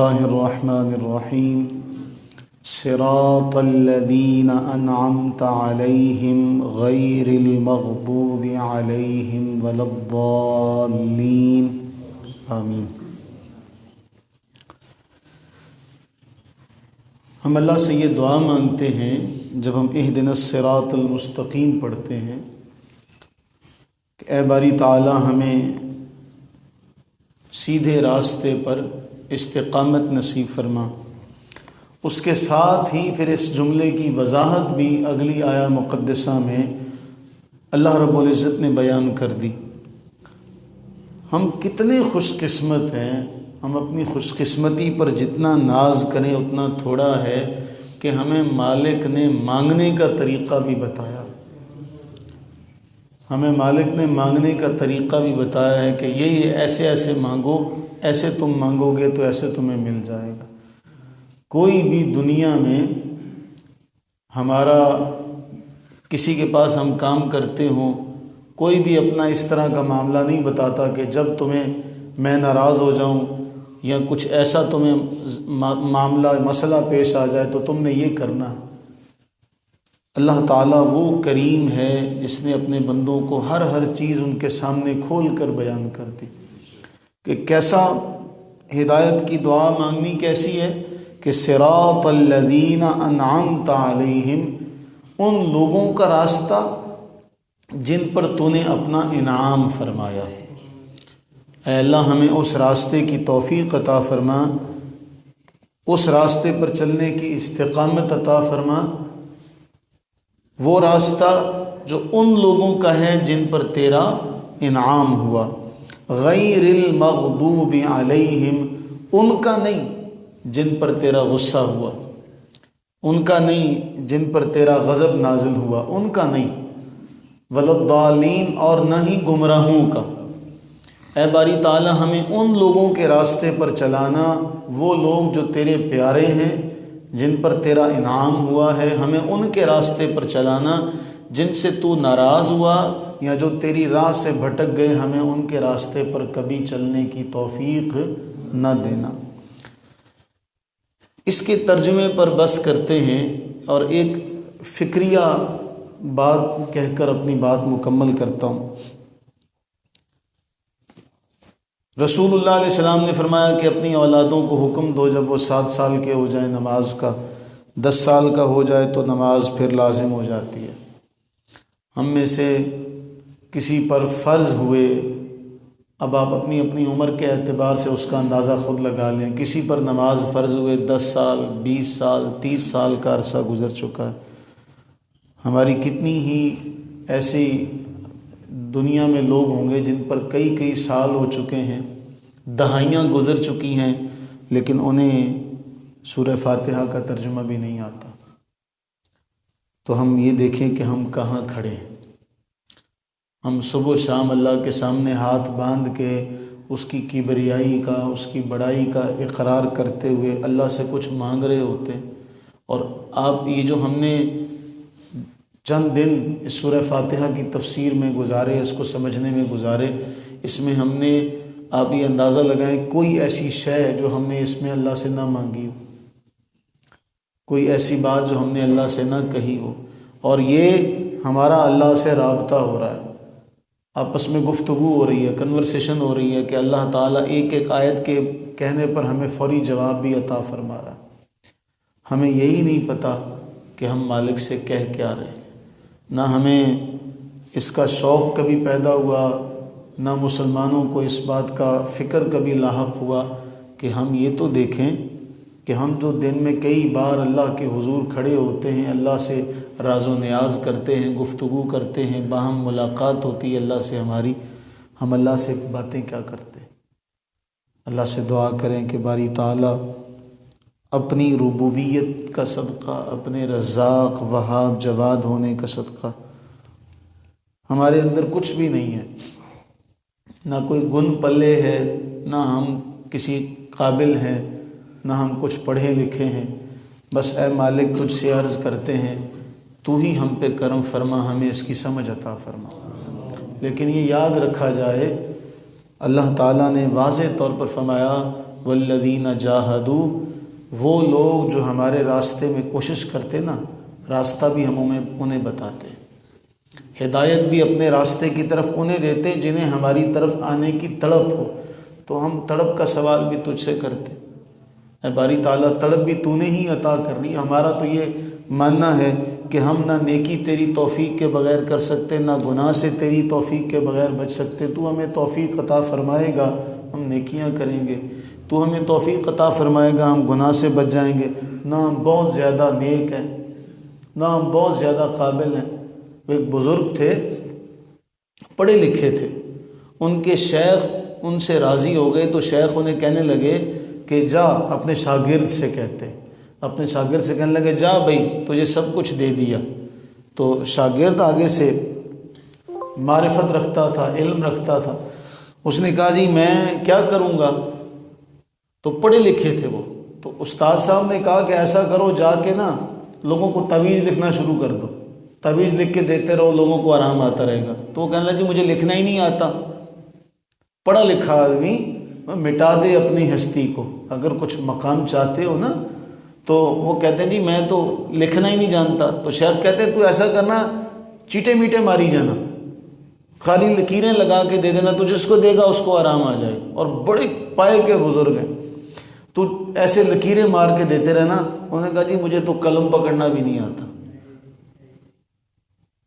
الله الرحمن الرحيم صراط الذين أنعمت عليهم غير المغضوب عليهم ولا الضالين آمین۔ ہم اللہ سے یہ دعا مانگتے ہیں جب ہم اہدنا الصراط المستقیم پڑھتے ہیں کہ اے باری تعالی ہمیں سیدھے راستے پر استقامت نصیب فرما۔ اس کے ساتھ ہی پھر اس جملے کی وضاحت بھی اگلی آیہ مقدسہ میں اللہ رب العزت نے بیان کر دی۔ ہم کتنے خوش قسمت ہیں، ہم اپنی خوش قسمتی پر جتنا ناز کریں اتنا تھوڑا ہے کہ ہمیں مالک نے مانگنے کا طریقہ بھی بتایا، ہمیں مالک نے مانگنے کا طریقہ بھی بتایا ہے کہ یہ ایسے ایسے مانگو، ایسے تم مانگو گے تو ایسے تمہیں مل جائے گا۔ کوئی بھی دنیا میں ہمارا کسی کے پاس ہم کام کرتے ہوں، کوئی بھی اپنا اس طرح کا معاملہ نہیں بتاتا کہ جب تمہیں میں ناراض ہو جاؤں یا کچھ ایسا تمہیں معاملہ مسئلہ پیش آ جائے تو تم نے یہ کرنا۔ اللہ تعالیٰ وہ کریم ہے جس نے اپنے بندوں کو ہر چیز ان کے سامنے کھول کر بیان کر دی کہ کیسا ہدایت کی دعا مانگنی کیسی ہے کہ صراط الذین انعمت علیہم، ان لوگوں کا راستہ جن پر تو نے اپنا انعام فرمایا۔ اے اللہ ہمیں اس راستے کی توفیق عطا فرما، اس راستے پر چلنے کی استقامت عطا فرما، وہ راستہ جو ان لوگوں کا ہے جن پر تیرا انعام ہوا، غیر المغضوب علیہم، ان کا نہیں جن پر تیرا غصہ ہوا، ان کا نہیں جن پر تیرا غضب نازل ہوا، ان کا نہیں، ولا الضالین، اور نہ ہی گمراہوں کا۔ اے باری تعالی ہمیں ان لوگوں کے راستے پر چلانا، وہ لوگ جو تیرے پیارے ہیں، جن پر تیرا انعام ہوا ہے، ہمیں ان کے راستے پر چلانا، جن سے تو ناراض ہوا یا جو تیری راہ سے بھٹک گئے، ہمیں ان کے راستے پر کبھی چلنے کی توفیق نہ دینا۔ اس کے ترجمے پر بس کرتے ہیں اور ایک فکریہ بات کہہ کر اپنی بات مکمل کرتا ہوں۔ رسول اللہ علیہ السلام نے فرمایا کہ اپنی اولادوں کو حکم دو جب وہ 7 سال کے ہو جائیں نماز کا، 10 سال کا ہو جائے تو نماز پھر لازم ہو جاتی ہے۔ ہم میں سے کسی پر فرض ہوئے، اب آپ اپنی اپنی عمر کے اعتبار سے اس کا اندازہ خود لگا لیں، کسی پر نماز فرض ہوئے 10 سال، 20 سال، 30 سال کا عرصہ گزر چکا ہے۔ ہماری کتنی ہی ایسی دنیا میں لوگ ہوں گے جن پر کئی سال ہو چکے ہیں، دہائیاں گزر چکی ہیں، لیکن انہیں سورہ فاتحہ کا ترجمہ بھی نہیں آتا۔ تو ہم یہ دیکھیں کہ ہم کہاں کھڑے ہیں۔ ہم صبح و شام اللہ کے سامنے ہاتھ باندھ کے اس کی کبریائی کا، اس کی بڑائی کا اقرار کرتے ہوئے اللہ سے کچھ مانگ رہے ہوتے ہیں، اور آپ یہ جو ہم نے چند دن اس سورہ فاتحہ کی تفسیر میں گزارے، اس کو سمجھنے میں گزارے، اس میں ہم نے، آپ یہ اندازہ لگائیں، کوئی ایسی شے جو ہم نے اس میں اللہ سے نہ مانگی ہو، کوئی ایسی بات جو ہم نے اللہ سے نہ کہی ہو، اور یہ ہمارا اللہ سے رابطہ ہو رہا ہے، آپس میں گفتگو ہو رہی ہے، کنورسیشن ہو رہی ہے کہ اللہ تعالیٰ ایک آیت کے کہنے پر ہمیں فوری جواب بھی عطا فرما رہا ہے۔ ہمیں یہی نہیں پتہ کہ ہم مالک سے کہہ کیا رہے ہیں، نہ ہمیں اس کا شوق کبھی پیدا ہوا، نہ مسلمانوں کو اس بات کا فکر کبھی لاحق ہوا کہ ہم یہ تو دیکھیں کہ ہم جو دن میں کئی بار اللہ کے حضور کھڑے ہوتے ہیں، اللہ سے راز و نیاز کرتے ہیں، گفتگو کرتے ہیں، باہم ملاقات ہوتی ہے اللہ سے ہماری، ہم اللہ سے باتیں کیا کرتے ہیں؟ اللہ سے دعا کریں کہ باری تعالیٰ اپنی ربوبیت کا صدقہ، اپنے رزاق وہاب جواد ہونے کا صدقہ، ہمارے اندر کچھ بھی نہیں ہے، نہ کوئی گن پلے ہے، نہ ہم کسی قابل ہیں، نہ ہم کچھ پڑھے لکھے ہیں، بس اے مالک تجھ سے عرض کرتے ہیں تو ہی ہم پہ کرم فرما، ہمیں اس کی سمجھ عطا فرما۔ لیکن یہ یاد رکھا جائے، اللہ تعالیٰ نے واضح طور پر فرمایا والذین جاہدوا، وہ لوگ جو ہمارے راستے میں کوشش کرتے نا، راستہ بھی ہم انہیں بتاتے، ہدایت بھی اپنے راستے کی طرف انہیں دیتے جنہیں ہماری طرف آنے کی تڑپ ہو۔ تو ہم تڑپ کا سوال بھی تجھ سے کرتے، اے باری تعالیٰ تڑپ بھی تو نے ہی عطا کرنی۔ ہمارا تو یہ ماننا ہے کہ ہم نہ نیکی تیری توفیق کے بغیر کر سکتے، نہ گناہ سے تیری توفیق کے بغیر بچ سکتے۔ تو ہمیں توفیق عطا فرمائے گا ہم نیکیاں کریں گے، تو ہمیں توفیق عطا فرمائے گا ہم گناہ سے بچ جائیں گے۔ نہ ہم بہت زیادہ نیک ہیں، نہ ہم بہت زیادہ قابل ہیں۔ وہ ایک بزرگ تھے، پڑھے لکھے تھے، ان کے شیخ ان سے راضی ہو گئے تو شیخ انہیں کہنے لگے کہ جا، اپنے شاگرد سے کہتے، اپنے شاگرد سے کہنے لگے جا بھائی تجھے سب کچھ دے دیا۔ تو شاگرد آگے سے معرفت رکھتا تھا، علم رکھتا تھا، اس نے کہا جی میں کیا کروں گا؟ تو پڑھے لکھے تھے وہ، تو استاد صاحب نے کہا کہ ایسا کرو، جا کے نا لوگوں کو تعویذ لکھنا شروع کر دو، تعویذ لکھ کے دیتے رہو، لوگوں کو آرام آتا رہے گا۔ تو وہ کہنے لگا جی مجھے لکھنا ہی نہیں آتا۔ پڑھا لکھا آدمی مٹا دے اپنی ہستی کو، اگر کچھ مقام چاہتے ہو نا تو وہ کہتے ہیں جی میں تو لکھنا ہی نہیں جانتا۔ تو شیخ کہتے ہیں تو ایسا کرنا، چیٹے میٹے ماری جانا، خالی لکیریں لگا کے دے دینا، تو جس کو دے گا اس کو آرام آ جائے۔ اور بڑے پائے کے بزرگ ہیں، تو ایسے لکیریں مار کے دیتے رہنا۔ انہوں نے کہا جی مجھے تو قلم پکڑنا بھی نہیں آتا،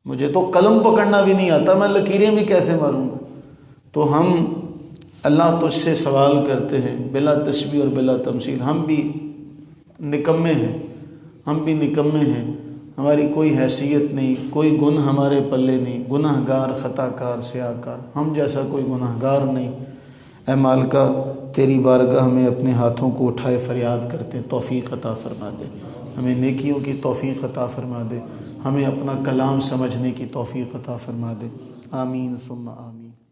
مجھے تو قلم پکڑنا بھی نہیں آتا، میں لکیریں بھی کیسے ماروں گا؟ تو ہم اللہ تجھ سے سوال کرتے ہیں بلا تشبیہ اور بلا تمثیل، ہم بھی نکمے ہیں، ہم بھی نکمے ہیں، ہماری کوئی حیثیت نہیں، کوئی گن ہمارے پلے نہیں، گناہ گار، خطا کار، سیاہ کار، ہم جیسا کوئی گناہ گار نہیں۔ اے مالکہ تیری بارگاہ میں اپنے ہاتھوں کو اٹھائے فریاد کرتے، توفیق عطا فرما دے، ہمیں نیکیوں کی توفیق عطا فرما دے، ہمیں اپنا کلام سمجھنے کی توفیق عطا فرما دے، آمین ثم آمین۔